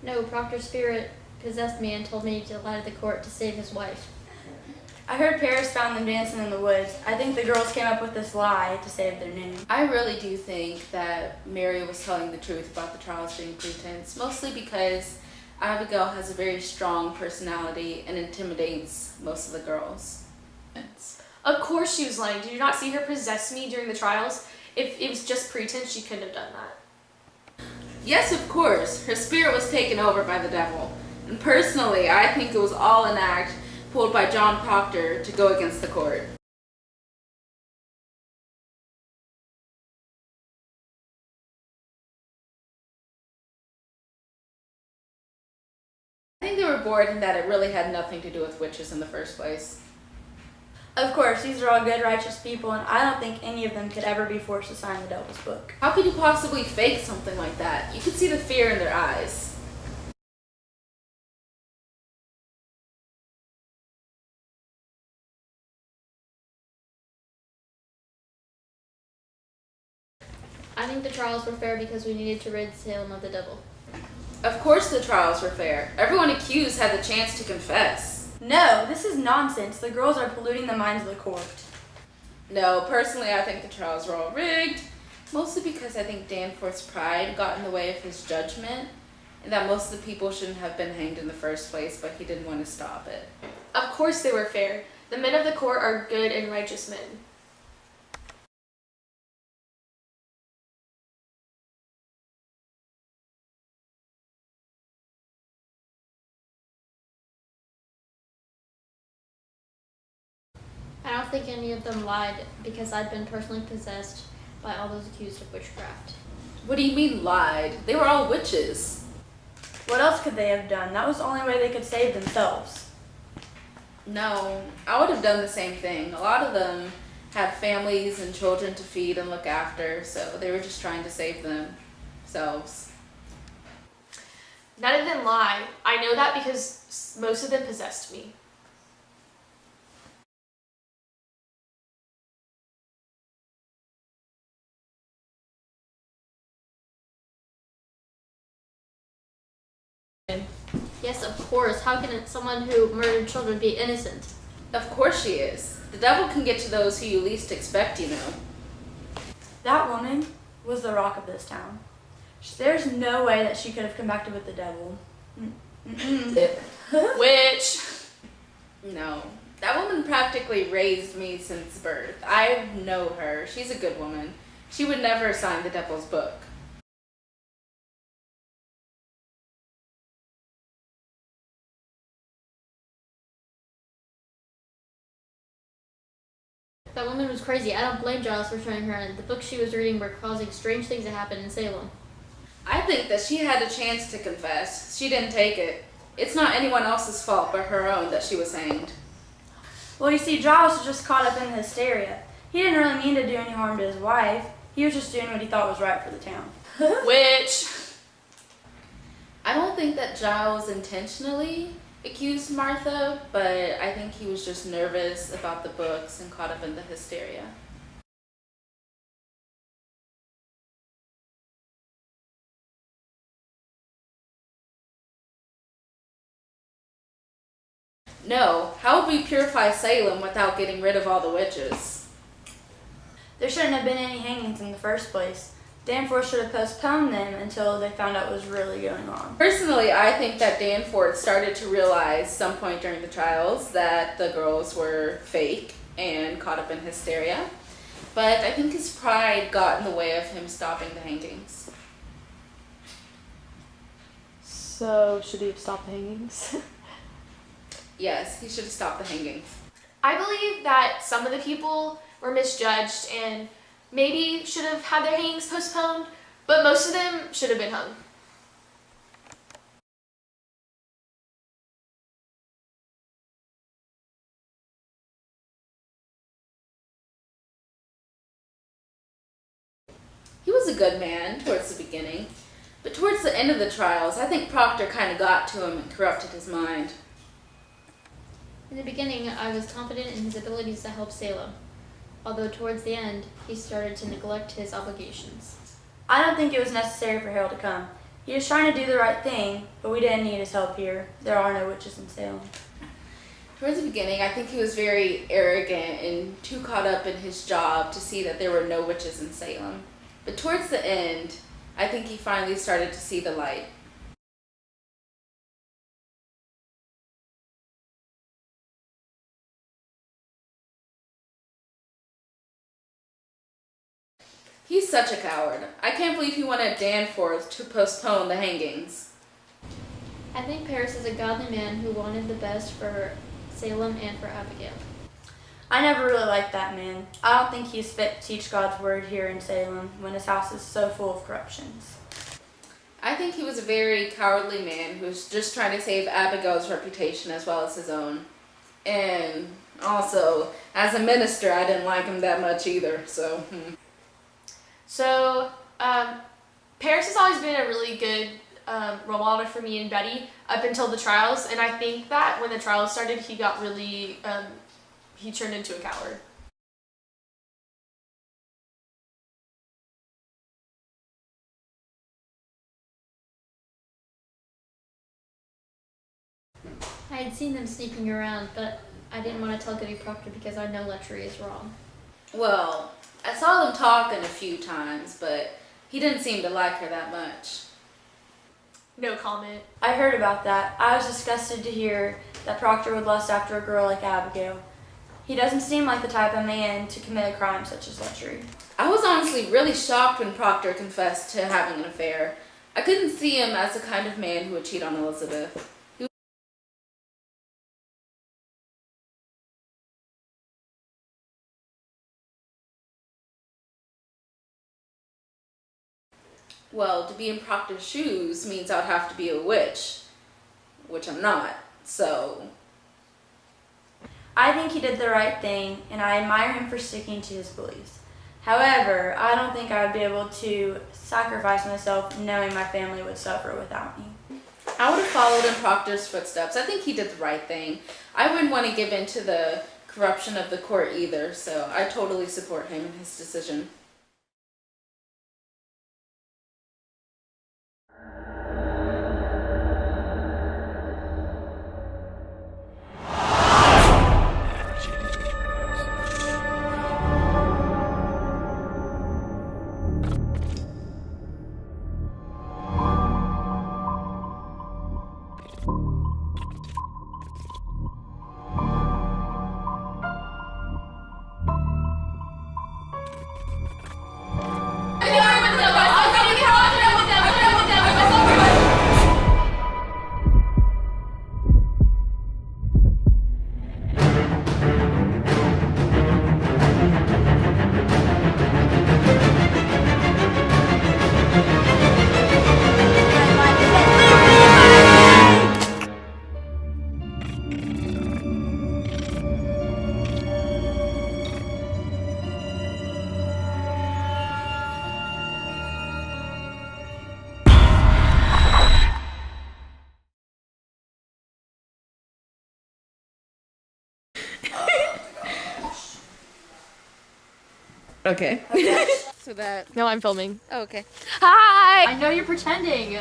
No, Proctor's spirit possessed me and told me to lie to the court to save his wife. I heard Paris found them dancing in the woods. I think the girls came up with this lie to save their name. I really do think that Mary was telling the truth about the trials being pretense, mostly because Abigail has a very strong personality and intimidates most of the girls. Of course she was lying. Did you not see her possess me during the trials? If it was just pretense, she couldn't have done that. Yes, of course. Her spirit was taken over by the devil. And personally, I think it was all an act pulled by John Proctor to go against the court. I think they were bored and that it really had nothing to do with witches in the first place. Of course, these are all good, righteous people, and I don't think any of them could ever be forced to sign the devil's book. How could you possibly fake something like that? You could see the fear in their eyes. I think the trials were fair because we needed to rid Salem of the devil. Of course the trials were fair. Everyone accused had the chance to confess. No, this is nonsense. The girls are polluting the minds of the court. No, personally I think the trials were all rigged. Mostly because I think Danforth's pride got in the way of his judgment, and that most of the people shouldn't have been hanged in the first place, but he didn't want to stop it. Of course they were fair. The men of the court are good and righteous men. I don't think any of them lied because I'd been personally possessed by all those accused of witchcraft. What do you mean lied? They were all witches. What else could they have done? That was the only way they could save themselves. No, I would have done the same thing. A lot of them had families and children to feed and look after, so they were just trying to save themselves. None of them lie. I know that because most of them possessed me. Yes, of course. How can someone who murdered children be innocent? Of course she is. The devil can get to those who you least expect, you know. That woman was the rock of this town. There's no way that she could have come back with the devil. Which? No. That woman practically raised me since birth. I know her. She's a good woman. She would never sign the devil's book. That woman was crazy. I don't blame Giles for showing her, and the books she was reading were causing strange things to happen in Salem. I think that she had a chance to confess. She didn't take it. It's not anyone else's fault but her own that she was hanged. Well, you see, Giles was just caught up in the hysteria. He didn't really mean to do any harm to his wife. He was just doing what he thought was right for the town. Which? I don't think that Giles intentionally accused Martha, but I think he was just nervous about the books and caught up in the hysteria. No, how would we purify Salem without getting rid of all the witches? There shouldn't have been any hangings in the first place. Danforth should have postponed them until they found out what was really going on. Personally, I think that Danforth started to realize some point during the trials that the girls were fake and caught up in hysteria. But I think his pride got in the way of him stopping the hangings. So, should he have stopped the hangings? Yes, he should have stopped the hangings. I believe that some of the people were misjudged and maybe should have had their hangings postponed, but most of them should have been hung. He was a good man towards the beginning, but towards the end of the trials, I think Proctor kind of got to him and corrupted his mind. In the beginning, I was confident in his abilities to help Salem, although towards the end, he started to neglect his obligations. I don't think it was necessary for Harold to come. He was trying to do the right thing, but we didn't need his help here. There are no witches in Salem. Towards the beginning, I think he was very arrogant and too caught up in his job to see that there were no witches in Salem. But towards the end, I think he finally started to see the light. He's such a coward. I can't believe he wanted Danforth to postpone the hangings. I think Paris is a godly man who wanted the best for Salem and for Abigail. I never really liked that man. I don't think he's fit to teach God's word here in Salem when his house is so full of corruptions. I think he was a very cowardly man who was just trying to save Abigail's reputation as well as his own. And also, as a minister, I didn't like him that much either, so... So, Paris has always been a really good role model for me and Betty up until the trials, and I think that when the trials started, he got really, he turned into a coward. I had seen them sneaking around, but I didn't want to tell Goody Proctor because I know lechery is wrong. Well, I saw them talking a few times, but he didn't seem to like her that much. No comment. I heard about that. I was disgusted to hear that Proctor would lust after a girl like Abigail. He doesn't seem like the type of man to commit a crime such as lechery. I was honestly really shocked when Proctor confessed to having an affair. I couldn't see him as the kind of man who would cheat on Elizabeth. Well, to be in Proctor's shoes means I'd have to be a witch, which I'm not, so... I think he did the right thing, and I admire him for sticking to his beliefs. However, I don't think I would be able to sacrifice myself knowing my family would suffer without me. I would have followed in Proctor's footsteps. I think he did the right thing. I wouldn't want to give in to the corruption of the court either, so I totally support him in his decision. Okay. So that... No, I'm filming. Oh, okay. Hi! I know you're pretending.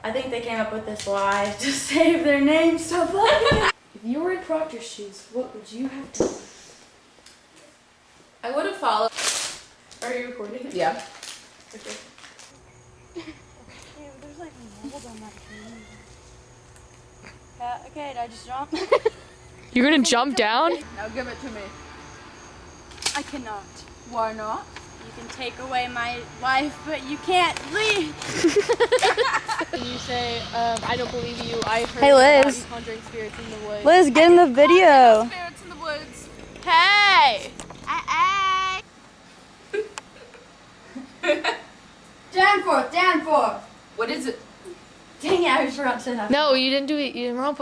I think they came up with this lie to save their name. Stop laughing. If you were in Proctor's shoes, what would you have done? I would have followed... Are you recording? Yeah. Okay. There's like mold on that tree. Okay, did I just jump? You're gonna jump down? Now give it to me. I cannot. Why not? You can take away my life, but you can't leave. Can you say, I don't believe you, I heard Hey, about Liz. you conjuring spirits in the woods. Liz, get in the video. Spirits in the woods. Hey! Danforth! What is it? Dang it, I forgot to say that. No, you didn't do it. You didn't wrong.